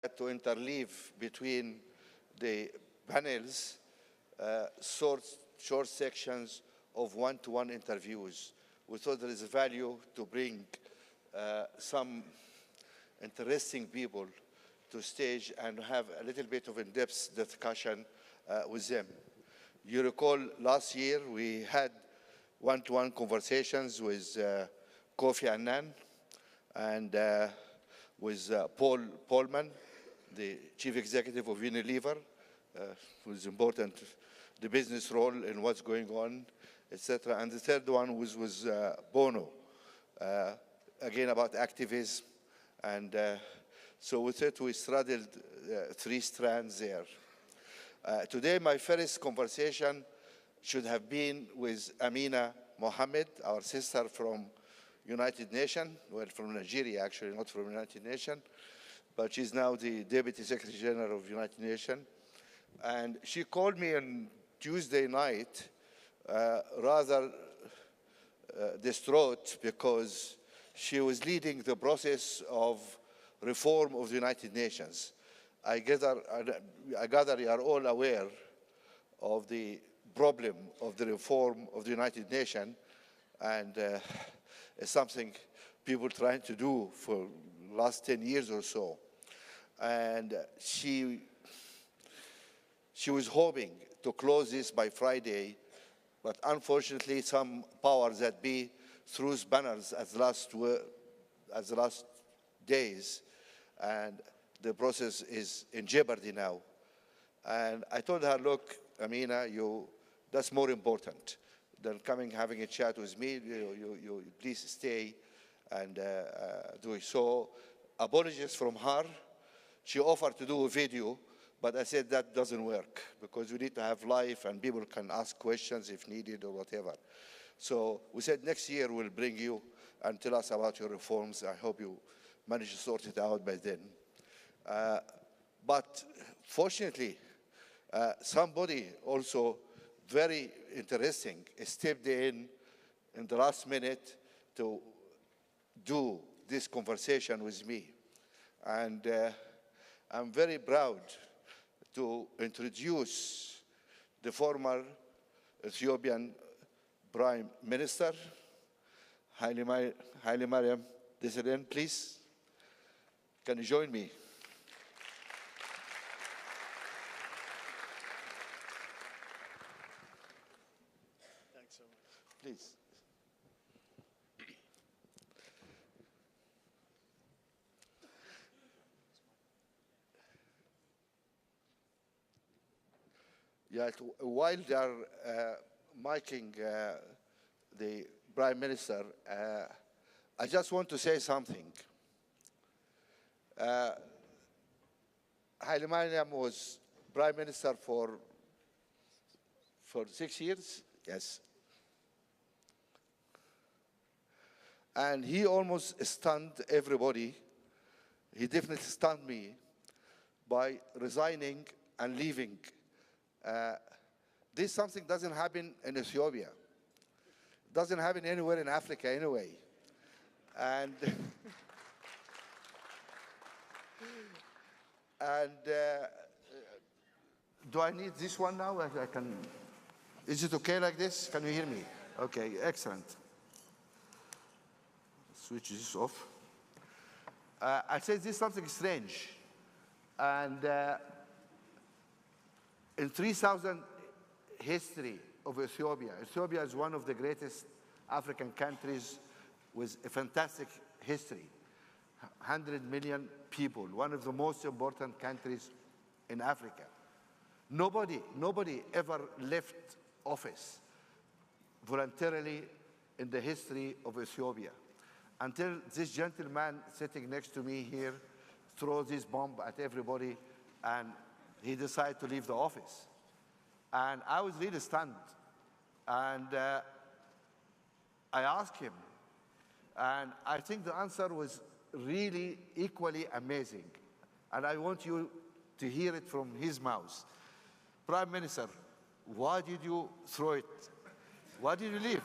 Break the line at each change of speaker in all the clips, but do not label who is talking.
to interleave between the panels short sections of one-to-one interviews. We thought there is a value to bring some interesting people to stage and have a little bit of in-depth discussion with them. You recall last year we had one-to-one conversations with Kofi Annan and with Paul Polman, the chief executive of Unilever, who is important, the business role in what's going on, etc. And the third one was Bono, again about activism. And so we thought we straddled three strands there. Today, my first conversation should have been with Amina Mohammed, our sister from United Nations, well, from Nigeria, actually, not from United Nations, but she's now the Deputy Secretary General of United Nations. And she called me on Tuesday night, rather distraught, because she was leading the process of reform of the United Nations. I gather you are all aware of the problem of the reform of the United Nations, and it's something people trying to do for the last 10 years or so. And she was hoping to close this by Friday, but unfortunately some powers that be threw banners as the last days, and the process is in jeopardy now. And I told her, look, Amina, that's more important than coming having a chat with me. You please stay and do it. So apologies from her. She offered to do a video, but I said that doesn't work because we need to have live and people can ask questions if needed or whatever. So we said next year we'll bring you and tell us about your reforms. I hope you manage to sort it out by then. But fortunately, somebody also very interesting stepped in the last minute to do this conversation with me. And I'm very proud to introduce the former Ethiopian Prime Minister, Hailemariam Desalegn, please. Can you join me?
Thanks so much.
Please. Yeah, while they are miking the Prime Minister, I just want to say something. Hailemariam was Prime Minister for 6 years, yes. And he almost stunned everybody. He definitely stunned me by resigning and leaving. This something doesn't happen in Ethiopia. It doesn't happen anywhere in Africa anyway. And do I need this one now? I can. Is it okay like this? Can you hear me? Okay, excellent. Switch this off. I said this is something strange. And in 3,000 history of Ethiopia, Ethiopia is one of the greatest African countries with a fantastic history. 100 million people, one of the most important countries in Africa. Nobody ever left office voluntarily in the history of Ethiopia until this gentleman sitting next to me here throws this bomb at everybody and he decided to leave the office. And I was really stunned. And I asked him, and I think the answer was really equally amazing. And I want you to hear it from his mouth. Prime Minister, why did you throw it? Why did you leave?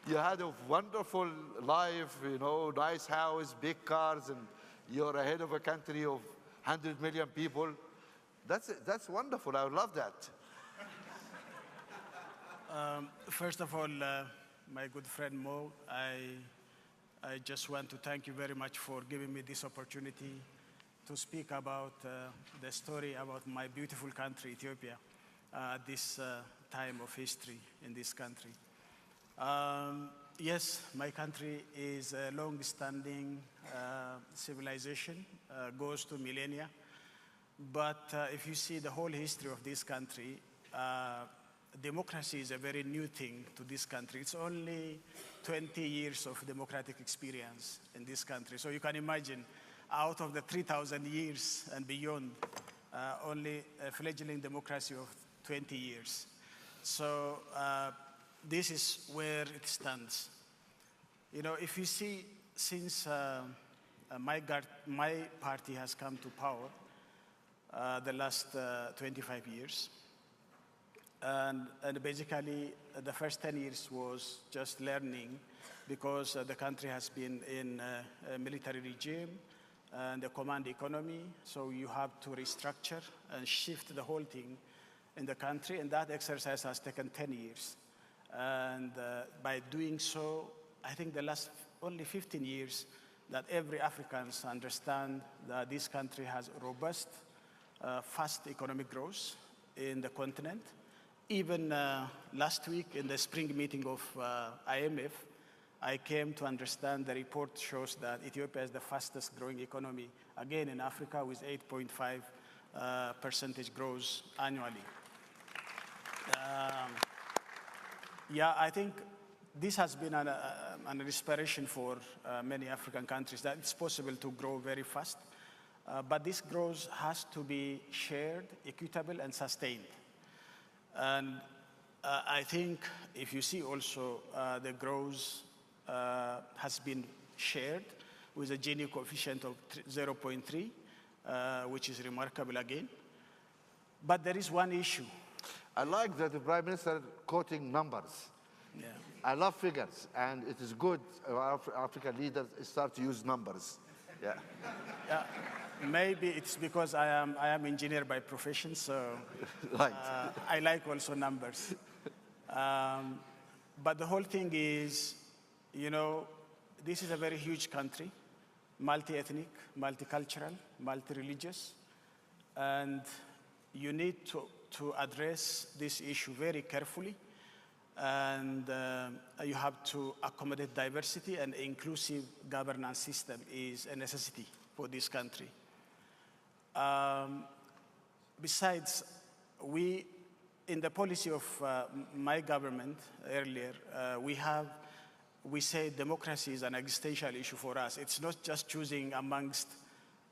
You had a wonderful life, you know, nice house, big cars, and You're ahead of a country of 100 million people. That's wonderful. I would love that.
First of all, my good friend Mo, I just want to thank you very much for giving me this opportunity to speak about the story about my beautiful country, Ethiopia, at this time of history in this country. Yes, my country is a long-standing civilization, goes to millennia. But if you see the whole history of this country, democracy is a very new thing to this country. It's only 20 years of democratic experience in this country. So you can imagine, out of the 3,000 years and beyond, only a fledgling democracy of 20 years. So this is where it stands. You know, if you see, since my party has come to power the last 25 years, and basically the first 10 years was just learning, because the country has been in a military regime and a command economy, so you have to restructure and shift the whole thing in the country, and that exercise has taken 10 years. And by doing so, I think the last only 15 years that every Africans understand that this country has robust, fast economic growth in the continent. Even last week in the spring meeting of IMF, I came to understand the report shows that Ethiopia is the fastest growing economy, again in Africa, with 8.5% growth annually. Yeah, I think this has been an inspiration for many African countries, that it's possible to grow very fast. But this growth has to be shared, equitable, and sustained. And I think if you see also the growth has been shared with a Gini coefficient of 0.3, which is remarkable again. But there is one issue.
I like that the Prime Minister quoting numbers.
Yeah.
I love figures, and it is good African leaders start to use numbers. Yeah.
Maybe it's because I am engineer by profession, so
Right.
I like also numbers. But the whole thing is, you know, this is a very huge country, multi-ethnic, multicultural, multi-religious, and you need to address this issue very carefully, and you have to accommodate diversity, and inclusive governance system is a necessity for this country. Besides, in the policy of my government earlier, we say democracy is an existential issue for us. It's not just choosing amongst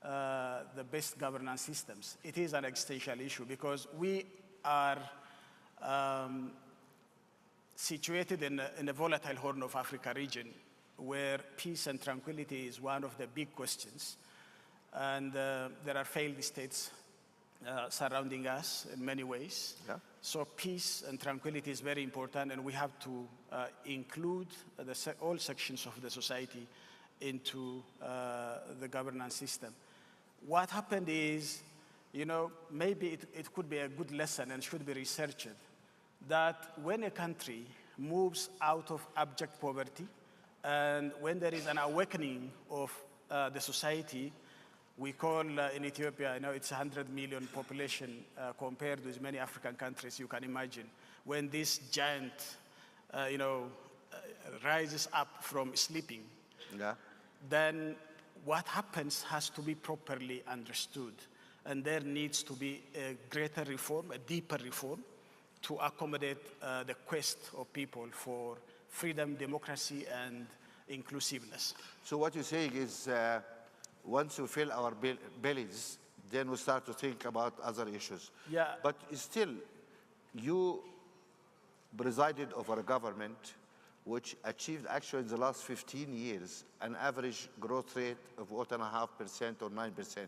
the best governance systems. It is an existential issue because we are situated in a volatile Horn of Africa region where peace and tranquility is one of the big questions. And there are failed states surrounding us in many ways. Yeah. So peace and tranquility is very important, and we have to include all sections of the society into the governance system. What happened is, you know, maybe it could be a good lesson and should be researched, that when a country moves out of abject poverty, and when there is an awakening of the society, we call in Ethiopia, I know it's 100 million population compared with many African countries, you can imagine. When this giant, rises up from sleeping, yeah, then what happens has to be properly understood. And there needs to be a greater reform, a deeper reform, to accommodate the quest of people for freedom, democracy, and inclusiveness.
So what you're saying is, once we fill our bellies, then we start to think about other issues.
Yeah.
But still, you presided over a government which achieved actually in the last 15 years an average growth rate of 8.5% or 9%,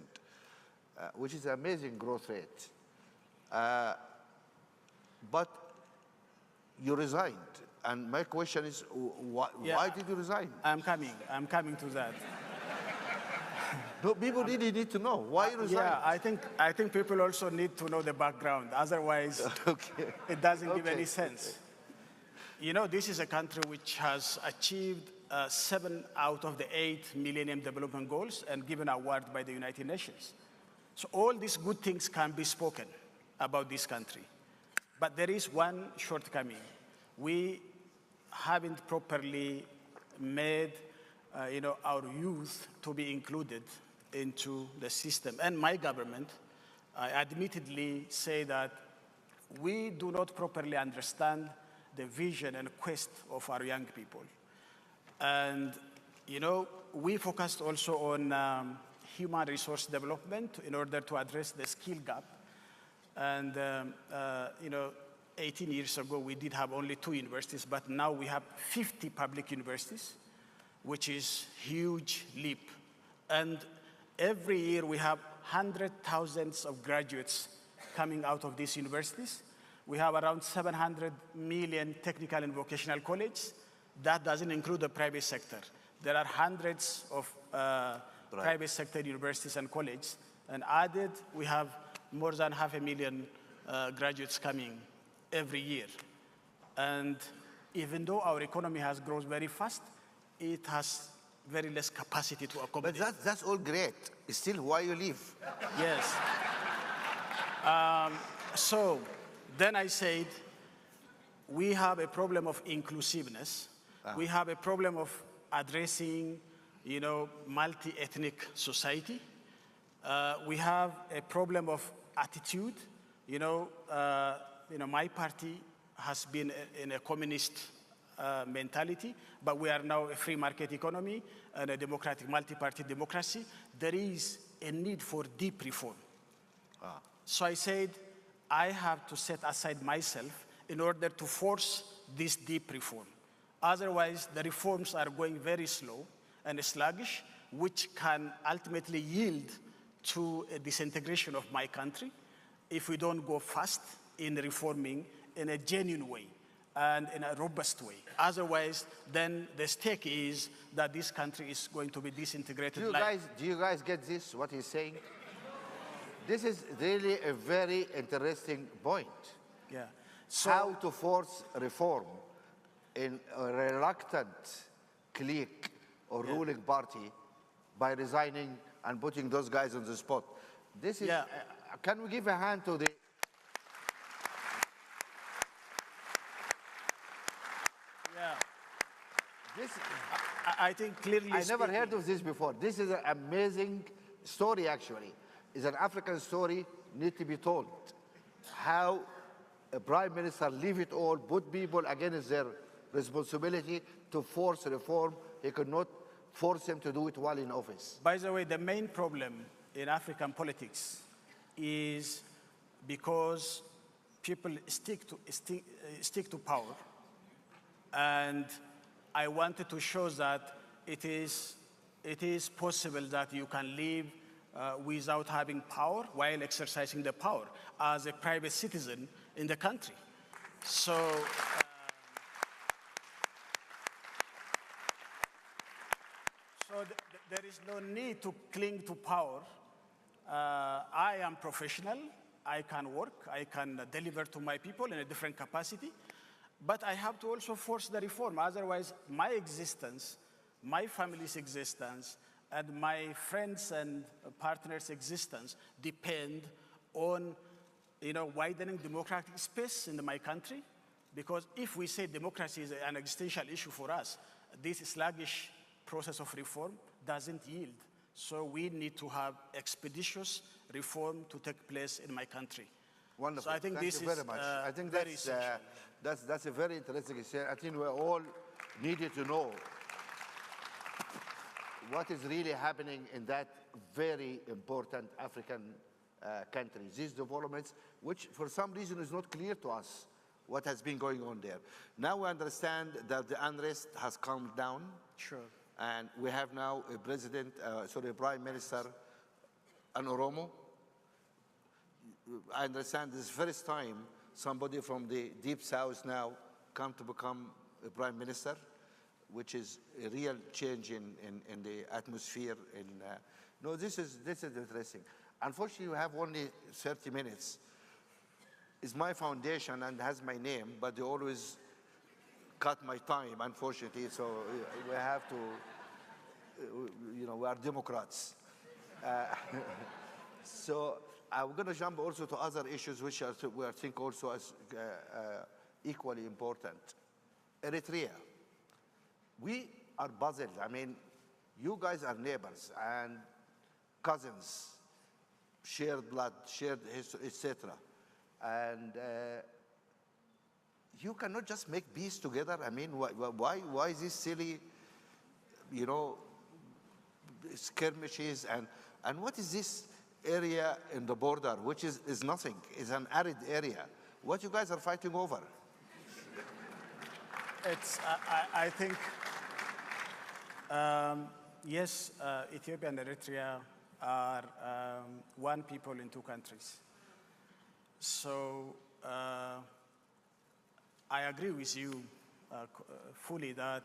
which is an amazing growth rate. But you resigned. And my question is, why did you resign?
I'm coming to that.
No, people really need to know why you resigned.
Yeah, I think people also need to know the background. Otherwise,
Okay.
it doesn't give
Okay.
any sense. You know, this is a country which has achieved 7 out of the 8 Millennium Development Goals and given award by the United Nations. So all these good things can be spoken about this country. But there is one shortcoming. We haven't properly made our youth to be included into the system. And my government, I admittedly say that we do not properly understand the vision and quest of our young people. And, we focused also on human resource development in order to address the skill gap. And, 18 years ago, we did have only 2 universities, but now we have 50 public universities, which is huge leap. And every year we have hundreds of thousands of graduates coming out of these universities. We have around 700 million technical and vocational colleges. That doesn't include the private sector. There are hundreds of private sector universities and colleges. And added, we have more than 500,000 graduates coming every year. And even though our economy has grown very fast, it has very less capacity to accommodate.
But that's all great. It's still why you leave.
Yes. So then I said, we have a problem of inclusiveness. We have a problem of addressing, multi-ethnic society. We have a problem of attitude. My party has been in a communist mentality, but we are now a free market economy and a democratic multi-party democracy. There is a need for deep reform. So I said, I have to set aside myself in order to force this deep reform. Otherwise, the reforms are going very slow and sluggish, which can ultimately yield to a disintegration of my country if we don't go fast in reforming in a genuine way and in a robust way. Otherwise, then the stake is that this country is going to be disintegrated.
Do you guys get this, what he's saying? This is really a very interesting point.
Yeah. So,
how to force reform in a reluctant clique or ruling party by resigning and putting those guys on the spot. This is, can we give a hand to the... This,
I think clearly
I never heard of this before. This is an amazing story, actually. It's an African story, need to be told. How a prime minister leave it all, put people against their responsibility to force reform. He could not force them to do it while in office.
By the way, the main problem in African politics is because people stick to power. And I wanted to show that it is possible that you can live without having power while exercising the power as a private citizen in the country. So, there is no need to cling to power. I am professional. I can work. I can deliver to my people in a different capacity. But I have to also force the reform. Otherwise, my existence, my family's existence, and my friends and partners' existence depend on widening democratic space in my country. Because if we say democracy is an existential issue for us, this sluggish process of reform doesn't yield. So we need to have expeditious reform to take place in my country.
Wonderful.
So I think
Thank
this
you very
is
much. I think
very essential.
That's a very interesting issue. I think we all needed to know what is really happening in that very important African country. These developments, which for some reason is not clear to us what has been going on there. Now we understand that the unrest has calmed down.
Sure.
And we have now a Prime Minister, an Oromo. I understand this is the first time somebody from the Deep South now come to become a Prime Minister, which is a real change in the atmosphere No, this is interesting. Unfortunately, we have only 30 minutes. It's my foundation and has my name, but they always cut my time, unfortunately, so we have to, we are Democrats. So I'm going to jump also to other issues which we think also as equally important. Eritrea. We are puzzled. I mean, you guys are neighbors and cousins, shared blood, shared history, etc. And you cannot just make peace together. I mean, why is this silly, skirmishes and what is this area in the border, which is nothing, is an arid area. What you guys are fighting over?
It's, I think, yes, Ethiopia and Eritrea are one people in two countries. So I agree with you fully that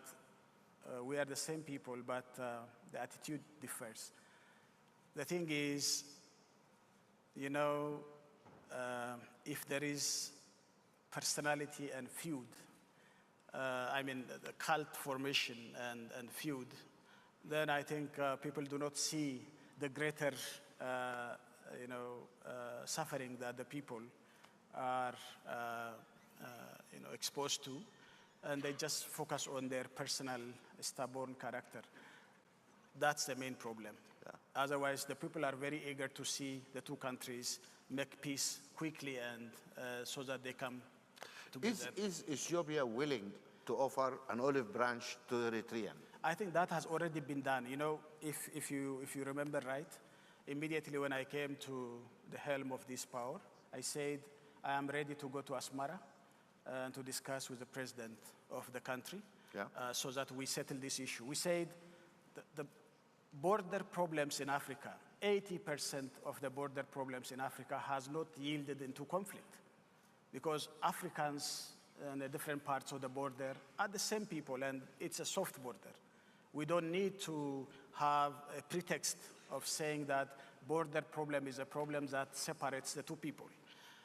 we are the same people, but the attitude differs. The thing is, if there is personality and feud, I mean the cult formation and feud, then I think people do not see the greater, suffering that the people are, exposed to, and they just focus on their personal stubborn character. That's the main problem. Yeah. Otherwise, the people are very eager to see the two countries make peace quickly and so that they come together.
Is Ethiopia willing to offer an olive branch to the Eritrean?
I think that has already been done. If you remember right, immediately when I came to the helm of this power, I said I am ready to go to Asmara and to discuss with the president of the country, yeah, so that we settle this issue. We said the border problems in Africa, 80% of the border problems in Africa has not yielded into conflict, because Africans in the different parts of the border are the same people, and it's a soft border. We don't need to have a pretext of saying that border problem is a problem that separates the two people.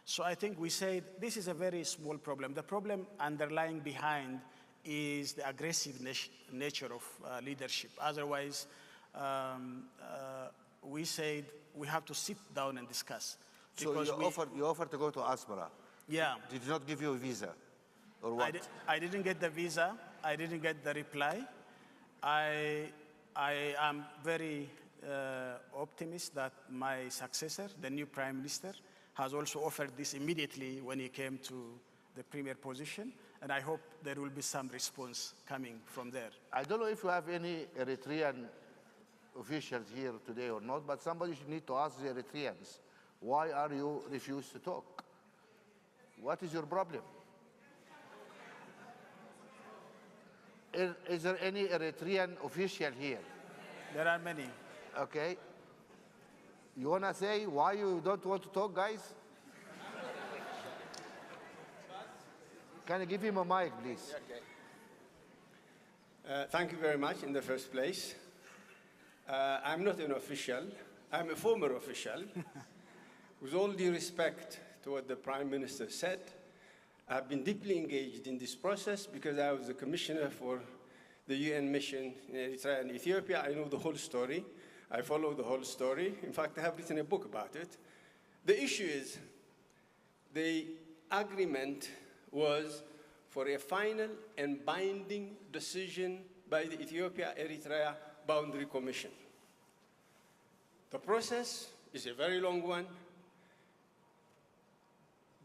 So I think we said this is a very small problem. The problem underlying behind is the aggressive nature of leadership. Otherwise, we said we have to sit down and discuss.
So you offered to go to Asmara?
Yeah.
Did not give you a visa? Or what?
I didn't get the visa. I didn't get the reply. I am very optimistic that my successor, the new Prime Minister, has also offered this immediately when he came to the premier position, and I hope there will be some response coming from there.
I don't know if you have any Eritrean officials here today or not, but somebody should need to ask the Eritreans, why are you refused to talk? What is your problem? Is there any Eritrean official here?
There are many.
Okay. You want to say why you don't want to talk, guys? Can you give him a mic, please?
Okay. Thank you very much in the first place. I'm not an official. I'm a former official. With all due respect to what the Prime Minister said, I've been deeply engaged in this process because I was the commissioner for the UN mission in Eritrea and Ethiopia. I know the whole story. I follow the whole story. In fact, I have written a book about it. The issue is the agreement was for a final and binding decision by the Ethiopia-Eritrea Boundary Commission. The process is a very long one.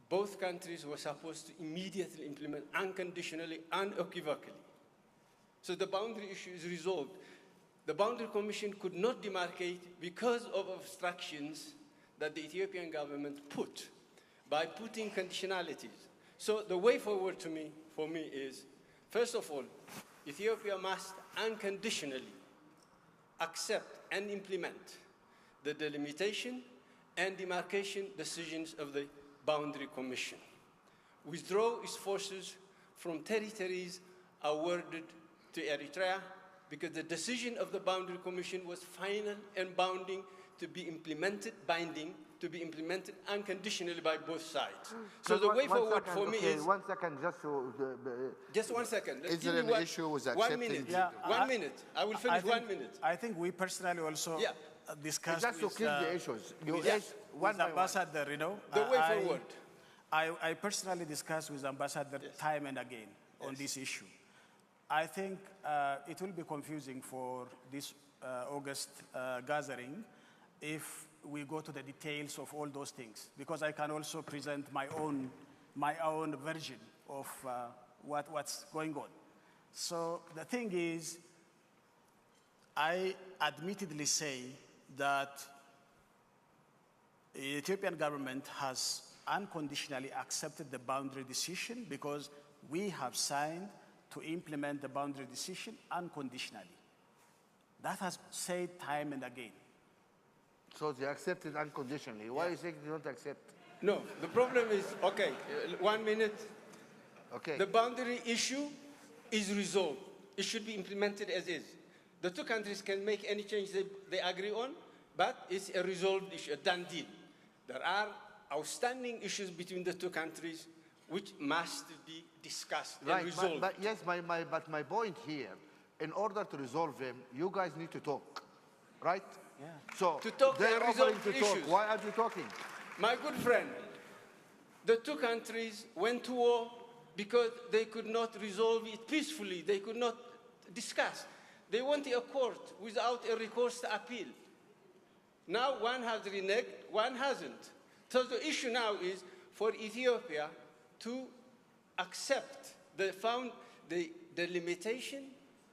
Both countries were supposed to immediately implement unconditionally, unequivocally. So the boundary issue is resolved. The Boundary Commission could not demarcate because of obstructions that the Ethiopian government put by putting conditionalities. So the way forward for me is, first of all, Ethiopia must unconditionally accept and implement the delimitation and demarcation decisions of the Boundary Commission, withdraw its forces from territories awarded to Eritrea, because the decision of the Boundary Commission was final and binding to be implemented unconditionally by both sides. So the way forward for me is...
1 second, just to...
Just 1 second.
Is there an issue with accepting...
1 minute.
Yeah,
1 minute. I will finish 1 minute.
I think we personally also discussed
just to
with,
kill the issues.
with Ambassador, you know.
The way forward.
I personally discussed with Ambassador time and again on this issue. I think it will be confusing for this August gathering if we go to the details of all those things, because I can also present my own version of what's going on. So the thing is, I admittedly say that the Ethiopian government has unconditionally accepted the boundary decision because we have signed to implement the boundary decision unconditionally. That has said time and again.
So they accepted unconditionally. Why do you think they don't accept?
No, the problem is, okay, 1 minute.
Okay.
The boundary issue is resolved. It should be implemented as is. The two countries can make any change they agree on, but it's a resolved issue, a done deal. There are outstanding issues between the two countries which must be discussed and resolved.
But yes, but my point here, in order to resolve them, you guys need to talk, right?
Yeah.
So
to talk
they're
and
offering
resolve
to
issues.
talk. Why aren't you talking?
My good friend, the two countries went to war because they could not resolve it peacefully. They could not discuss. They went to a court without a recourse to appeal. Now one has reneged, one hasn't. So the issue now is for Ethiopia to accept the limitation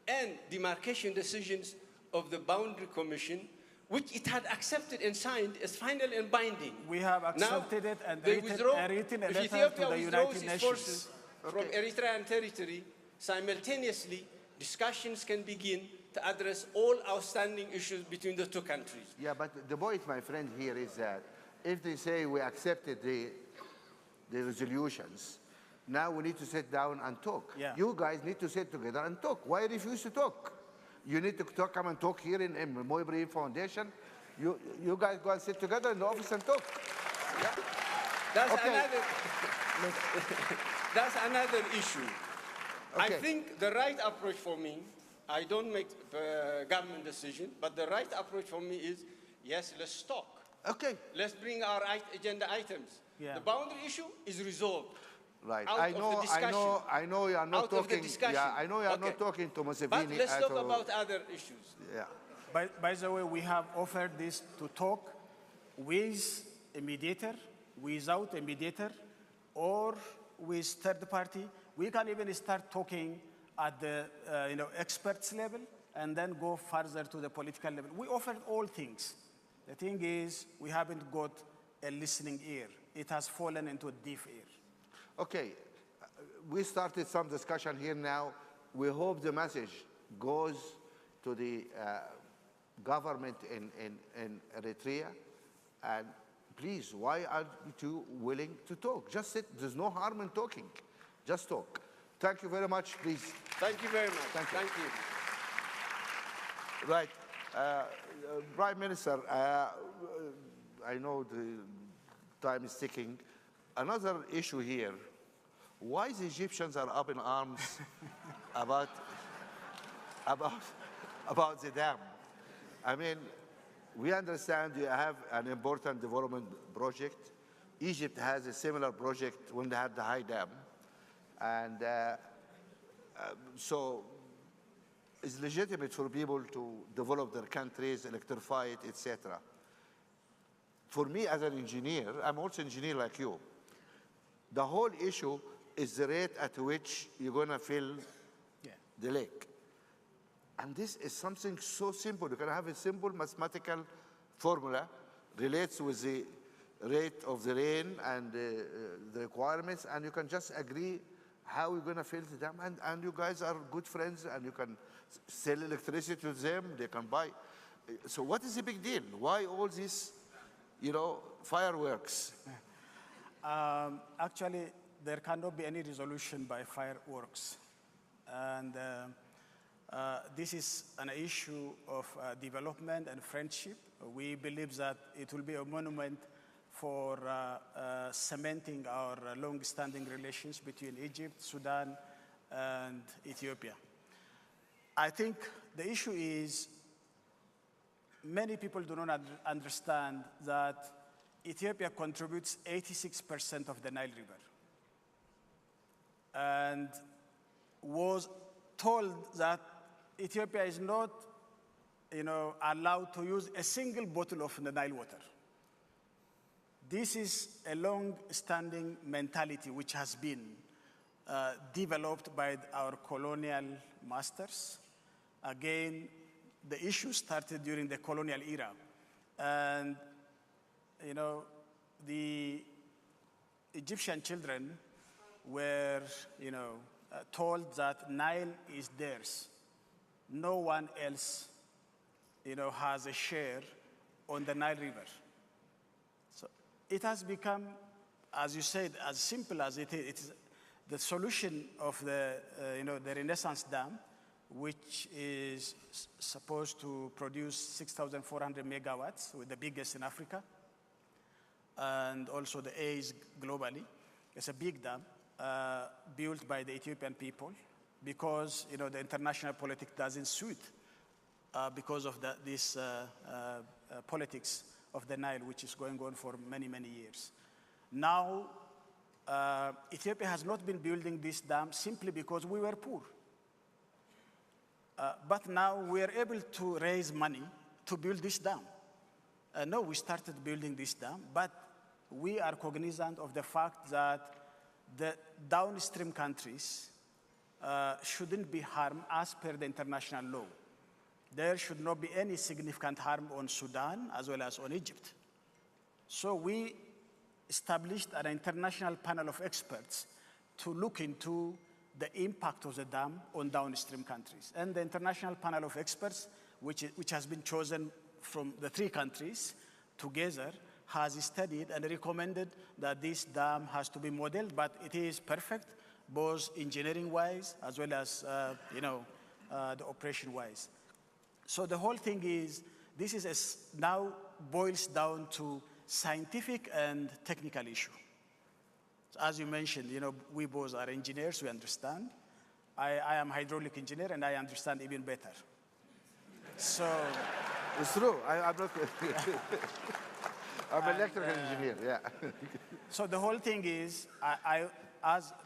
and demarcation decisions of the Boundary Commission, which it had accepted and signed as final and binding.
We have accepted it and written a
if
letter
Ethiopia
to the
withdraws
United
its
Nations.
forces from Eritrean territory, simultaneously discussions can begin to address all outstanding issues between the two countries.
Yeah, but the point, my friend, here is that if they say we accepted the resolutions, now we need to sit down and talk.
Yeah.
You guys need to sit together and talk. Why refuse to talk? You need to come and talk here in Moibri Foundation. You guys go and sit together in the office and talk. Yeah.
That's another issue.
Okay.
I think the right approach for me, I don't make government decision, but the right approach for me is, yes, let's talk.
Okay.
Let's bring our agenda items.
Yeah.
The boundary issue is resolved.
Right.
I
know you are not talking. Yeah, I know you are
Okay.
not talking to Museveni.
But let's talk about other issues.
Yeah.
By the way, we have offered this to talk with a mediator, without a mediator, or with third party. We can even start talking at the experts level and then go further to the political level. We offered all things. The thing is, we haven't got a listening ear. It has fallen into a deaf ear.
Okay, we started some discussion here now. We hope the message goes to the government in Eritrea. And please, why aren't you willing to talk? Just sit. There's no harm in talking. Just talk. Thank you very much, please.
Thank you very much.
Thank you.
Thank you.
Right. Prime Minister, I know the time is ticking. Another issue here, why the Egyptians are up in arms about the dam? I mean, we understand you have an important development project. Egypt has a similar project when they had the high dam. And so it's legitimate for people to develop their countries, electrify it, etc. For me as an engineer, I'm also an engineer like you, the whole issue is the rate at which you're going to fill the lake. And this is something so simple. You can have a simple mathematical formula, relates with the rate of the rain and the requirements, and you can just agree how you're going to fill the dam. And you guys are good friends, and you can sell electricity to them, they can buy. So what is the big deal? Why all this, fireworks?
Actually, there cannot be any resolution by fireworks. And This is an issue of development and friendship. We believe that it will be a monument for cementing our long-standing relations between Egypt, Sudan, and Ethiopia. I think the issue is many people do not understand that Ethiopia contributes 86% of the Nile River and was told that Ethiopia is not allowed to use a single bottle of the Nile water. This is a long-standing mentality which has been developed by our colonial masters. Again, the issue started during the colonial era. And, the Egyptian children were, told that Nile is theirs. No one else, has a share on the Nile River. So it has become, as you said, as simple as it is. It is the solution of the Renaissance Dam, which is supposed to produce 6,400 megawatts, with the biggest in Africa, and also the eighth globally. It's a big dam built by the Ethiopian people because the international politics doesn't suit because of this politics of the Nile, which is going on for many, many years. Now, Ethiopia has not been building this dam simply because we were poor. But now we are able to raise money to build this dam. No, we started building this dam, but we are cognizant of the fact that the downstream countries shouldn't be harmed as per the international law. There should not be any significant harm on Sudan as well as on Egypt. So we established an international panel of experts to look into the impact of the dam on downstream countries. And the international panel of experts, which has been chosen from the three countries together, has studied and recommended that this dam has to be modeled, but it is perfect, both engineering-wise as well as the operation-wise. So the whole thing is, this is now boils down to scientific and technical issue. So as you mentioned, we both are engineers, we understand. I am hydraulic engineer, and I understand even better. So
it's true. I'm not. I'm an electrical engineer. Yeah.
So the whole thing is,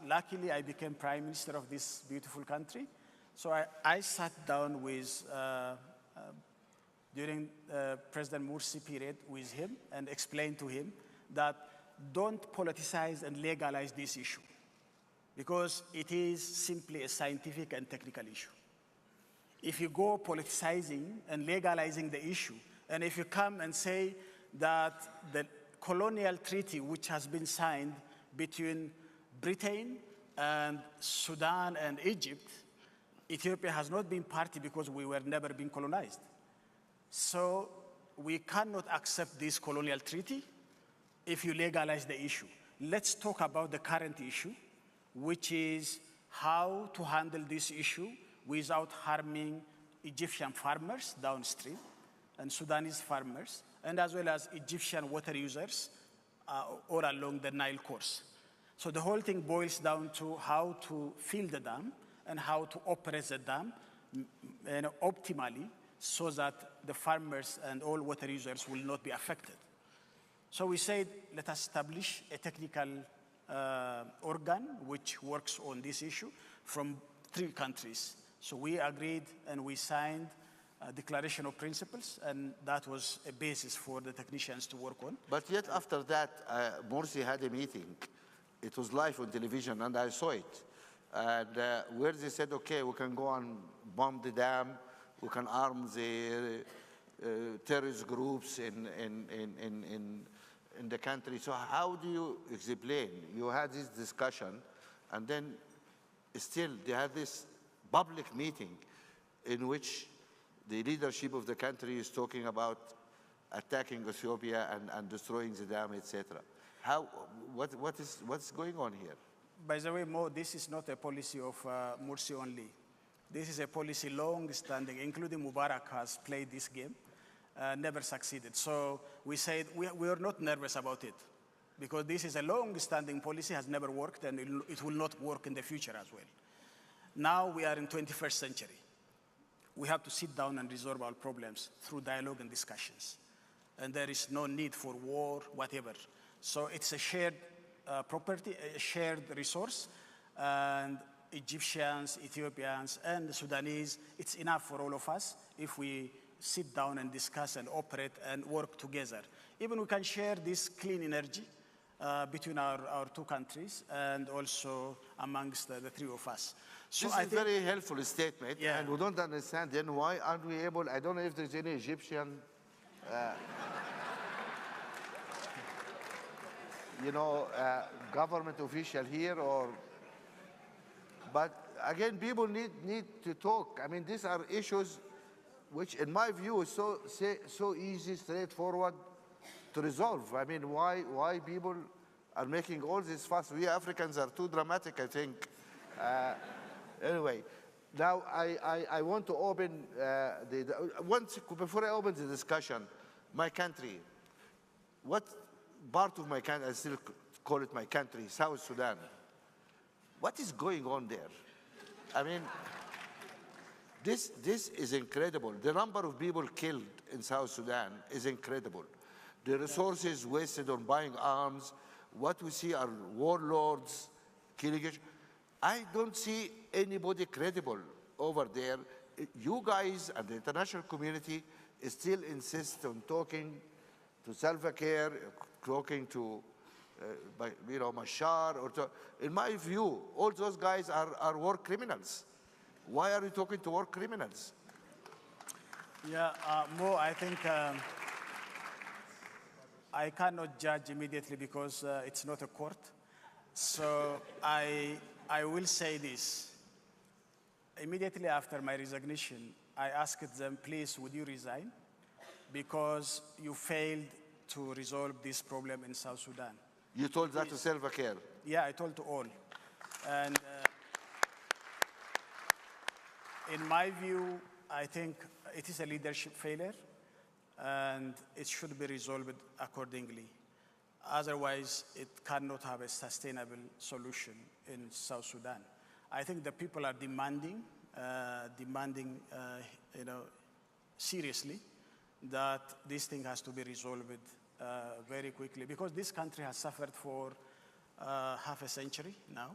luckily I became Prime Minister of this beautiful country. So I sat down with during President Morsi period with him and explained to him that don't politicize and legalize this issue, because it is simply a scientific and technical issue. If you go politicizing and legalizing the issue, and if you come and say that the colonial treaty which has been signed between Britain and Sudan and Egypt, Ethiopia has not been party because we were never been colonized. So we cannot accept this colonial treaty if you legalize the issue. Let's talk about the current issue, which is how to handle this issue without harming Egyptian farmers downstream and Sudanese farmers, and as well as Egyptian water users all along the Nile course. So the whole thing boils down to how to fill the dam and how to operate the dam optimally so that the farmers and all water users will not be affected. So we said, let us establish a technical organ which works on this issue from three countries. So we agreed and we signed a declaration of principles, and that was a basis for the technicians to work on.
But yet after that, Morsi had a meeting. It was live on television, and I saw it. And where they said, okay, we can go and bomb the dam, we can arm the terrorist groups in the country. So how do you explain? You had this discussion, and then still they had this public meeting in which the leadership of the country is talking about attacking Ethiopia and destroying the dam, etc. What's going on here?
By the way, Mo, this is not a policy of Morsi only. This is a policy long-standing, including Mubarak has played this game, never succeeded. So we said we are not nervous about it, because this is a long-standing policy, has never worked, and it will not work in the future as well. Now we are in 21st century. We have to sit down and resolve our problems through dialogue and discussions. And there is no need for war, whatever. So it's a shared property, a shared resource, and Egyptians, Ethiopians, and the Sudanese, it's enough for all of us if we sit down and discuss and operate and work together. Even we can share this clean energy between our two countries and also amongst the three of us. So
this is a very helpful statement,
yeah.
And we don't understand then why aren't we able, I don't know if there's any Egyptian government official here, but again, people need to talk. I mean, these are issues which, in my view, is so easy, straightforward to resolve. I mean, why people are making all this fuss? We Africans are too dramatic, I think. Anyway, now I want to open before I open the discussion, my country. What part of my country, I still call it my country, South Sudan. What is going on there? I mean, this is incredible. The number of people killed in South Sudan is incredible. The resources wasted on buying arms. What we see are warlords killing each. I don't see anybody credible over there. You guys and the international community still insist on talking to Salva Kiir, talking to Mashar. In my view, all those guys are war criminals. Why are you talking to war criminals?
Yeah, Mo, I think I cannot judge immediately because it's not a court. So I will say this. Immediately after my resignation, I asked them, please, would you resign? Because you failed to resolve this problem in South Sudan.
You told that to Salva Kiir?
Yeah, I told to all. And in my view, I think it is a leadership failure, and it should be resolved accordingly. Otherwise, it cannot have a sustainable solution in South Sudan. I think the people are demanding seriously that this thing has to be resolved very quickly, because this country has suffered for half a century now,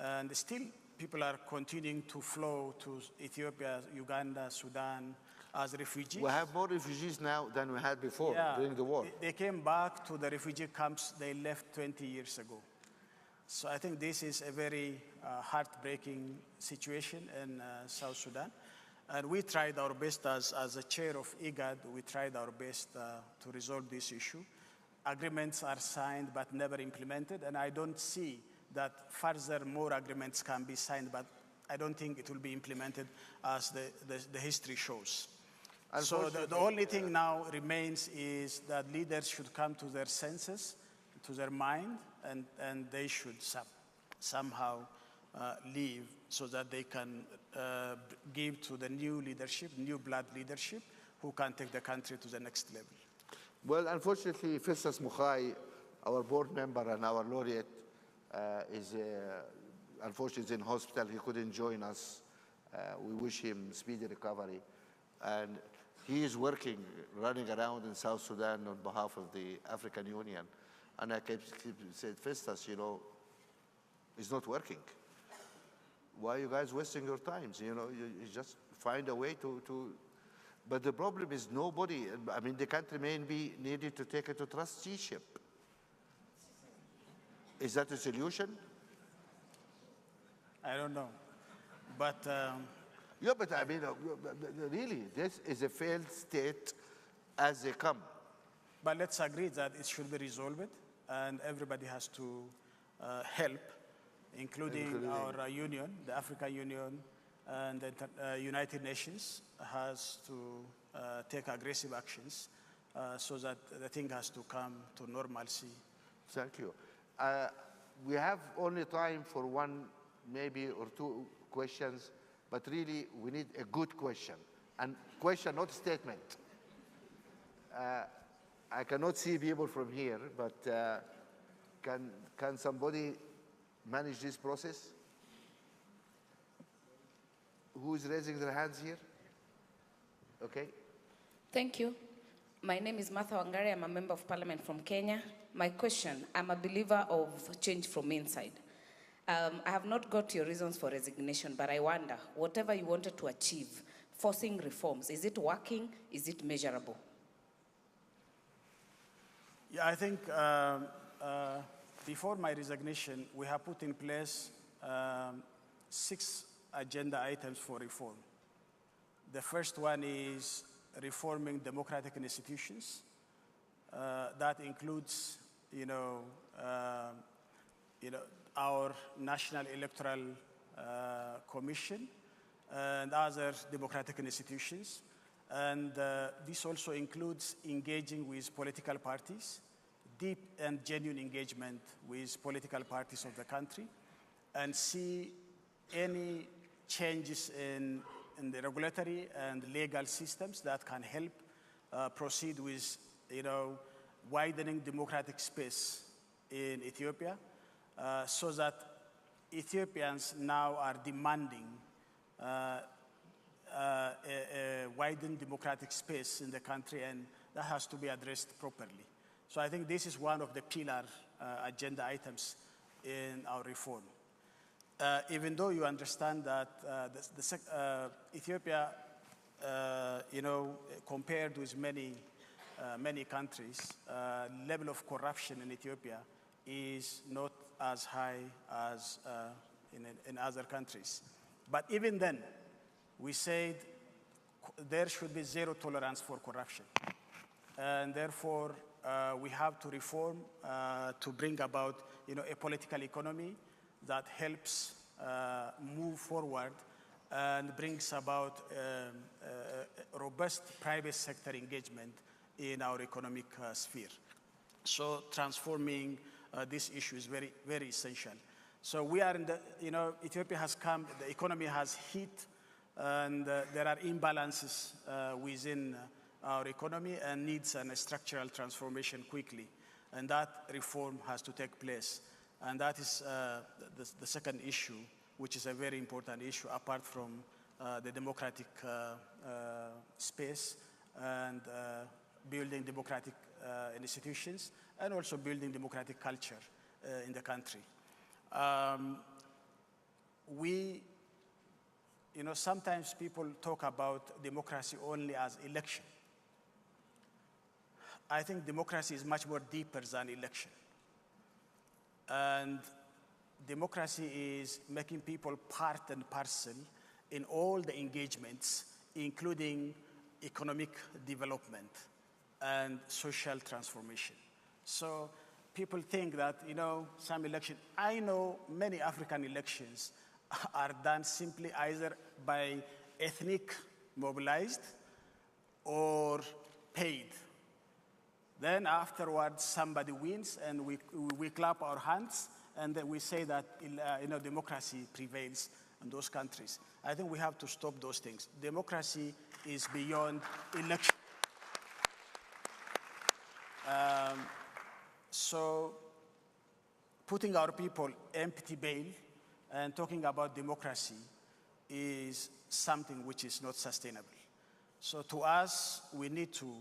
and still people are continuing to flow to Ethiopia, Uganda, Sudan as refugees.
We have more refugees now than we had before during the war.
They came back to the refugee camps they left 20 years ago. So I think this is a very heartbreaking situation in South Sudan. And we tried our best as a chair of IGAD, we tried our best to resolve this issue. Agreements are signed but never implemented, and I don't see that further more agreements can be signed, but I don't think it will be implemented as the history shows. So the only thing now remains is that leaders should come to their senses, to their mind, and they should somehow leave so that they can give to the new leadership, new blood leadership, who can take the country to the next level.
Well, unfortunately, Festus Mukhai, our board member and our laureate, is unfortunately in hospital. He couldn't join us. We wish him speedy recovery. And he is working, running around in South Sudan on behalf of the African Union. And I keep saying, Festus, it's not working. Why are you guys wasting your time? You just find a way to. But the problem is nobody, I mean, the country may be needed to take it to trusteeship. Is that a solution?
I don't know. But
yeah, but I mean, really, this is a failed state as they come.
But let's agree that it should be resolved, and everybody has to help, including our union, the African Union, and the United Nations has to take aggressive actions so that the thing has to come to normalcy.
Thank you. We have only time for one, maybe, or two questions, but really we need a good question. And question, not statement. I cannot see people from here, but can somebody manage this process? Who is raising their hands here? Okay.
Thank you. My name is Martha Wangari. I'm a member of parliament from Kenya. My question, I'm a believer of change from inside. I have not got your reasons for resignation, but I wonder, whatever you wanted to achieve, forcing reforms, is it working? Is it measurable?
Yeah, I think before my resignation, we have put in place 6 agenda items for reform. The first one is reforming democratic institutions. That includes, our National Electoral Commission and other democratic institutions. And this also includes engaging with political parties, deep and genuine engagement with political parties of the country, and see any changes in the regulatory and legal systems that can help proceed with, widening democratic space in Ethiopia, so that Ethiopians now are demanding a widened democratic space in the country, and that has to be addressed properly. So I think this is one of the pillar agenda items in our reform. Even though you understand that Ethiopia, compared with many countries, level of corruption in Ethiopia is not as high as in other countries. But even then, we said there should be zero tolerance for corruption. And therefore, we have to reform to bring about a political economy that helps move forward and brings about robust private sector engagement in our economic sphere. So transforming this issue is very, very essential. So we are in the, Ethiopia has come, the economy has hit, and there are imbalances within our economy and needs a structural transformation quickly. And that reform has to take place. And that is the second issue, which is a very important issue apart from the democratic space and building democratic institutions, and also building democratic culture in the country. Sometimes people talk about democracy only as election. I think democracy is much more deeper than election. And democracy is making people part and parcel in all the engagements, including economic development and social transformation. So people think that, some election, I know many African elections are done simply either by ethnic mobilized or paid. Then afterwards, somebody wins, and we clap our hands, and then we say that democracy prevails in those countries. I think we have to stop those things. Democracy is beyond election. So putting our people empty bail and talking about democracy is something which is not sustainable. So to us, we need to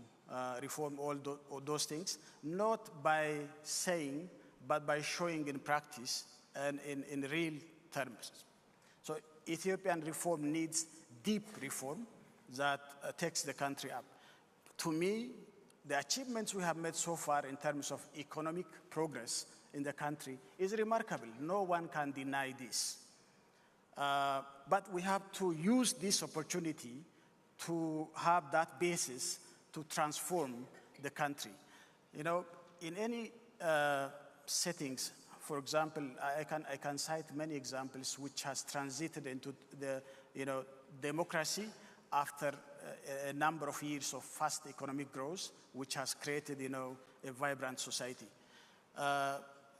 reform all those things, not by saying, but by showing in practice and in real terms. So Ethiopian reform needs deep reform that takes the country up. To me, the achievements we have made so far in terms of economic progress in the country is remarkable. No one can deny this. But we have to use this opportunity to have that basis to transform the country. In any settings, for example, I can cite many examples which has transited into the democracy after a number of years of fast economic growth, which has created a vibrant society.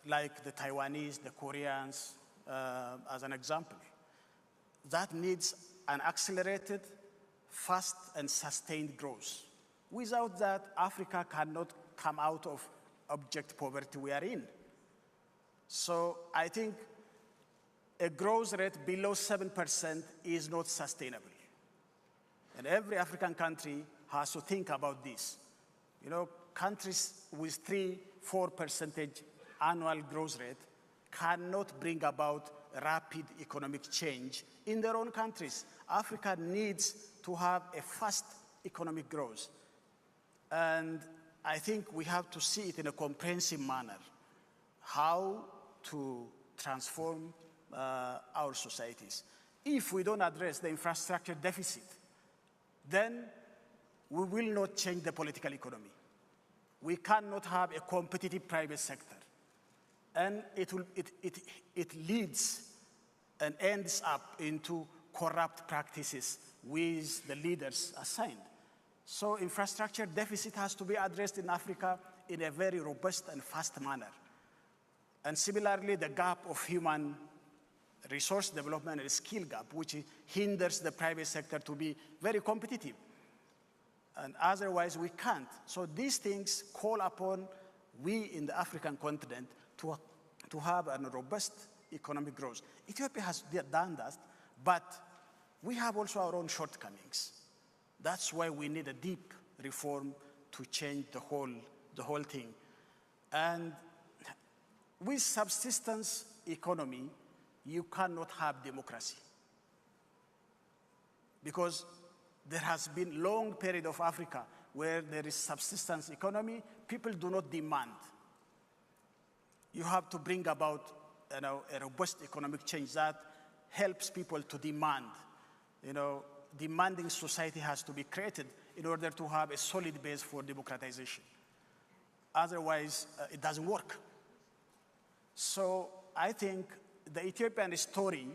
Like the Taiwanese, the Koreans, as an example. That needs an accelerated, fast, and sustained growth. Without that, Africa cannot come out of abject poverty we are in. So I think a growth rate below 7% is not sustainable. And every African country has to think about this. You know, countries with 3-4% annual growth rate cannot bring about rapid economic change in their own countries. Africa needs to have a fast economic growth. And I think we have to see it in a comprehensive manner, how to transform our societies. If we don't address the infrastructure deficit, then we will not change the political economy. We cannot have a competitive private sector. And it leads and ends up into corrupt practices with the leaders assigned. So infrastructure deficit has to be addressed in Africa in a very robust and fast manner. And similarly, the gap of human resource development and skill gap, which hinders the private sector to be very competitive. And otherwise, we can't. So these things call upon we in the African continent to have a robust economic growth. Ethiopia has done that, but we have also our own shortcomings. That's why we need a deep reform to change the whole thing. And with subsistence economy, you cannot have democracy. Because there has been long period of Africa where there is subsistence economy, people do not demand. You have to bring about a robust economic change that helps people to demand. Demanding society has to be created in order to have a solid base for democratization. Otherwise, it doesn't work. So I think the Ethiopian story,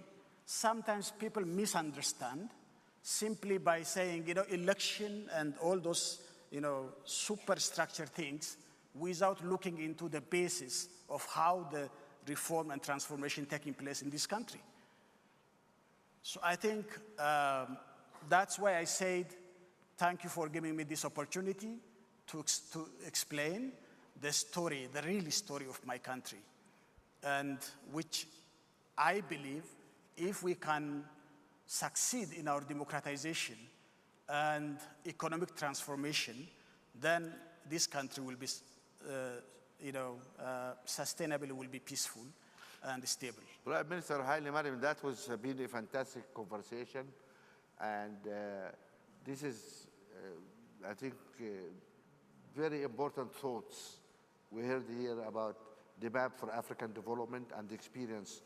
sometimes people misunderstand simply by saying, election and all those, superstructure things without looking into the basis of how the reform and transformation taking place in this country. So I think that's why I said, thank you for giving me this opportunity to explain the story, the real story of my country, and which I believe if we can succeed in our democratization and economic transformation, then this country will be, sustainable, will be peaceful and stable.
Prime Minister Hailemariam, that was been a fantastic conversation, and this is, I think, very important thoughts we heard here about the map for African development and the experience,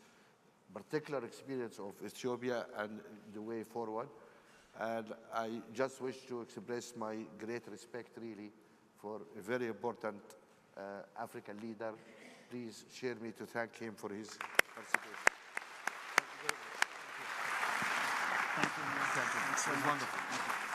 particular experience of Ethiopia and the way forward. And I just wish to express my great respect, really, for a very important African leader. Please share me to thank him for his participation.
Thank you very much. Thank you. Thank you. It's wonderful. Thank you.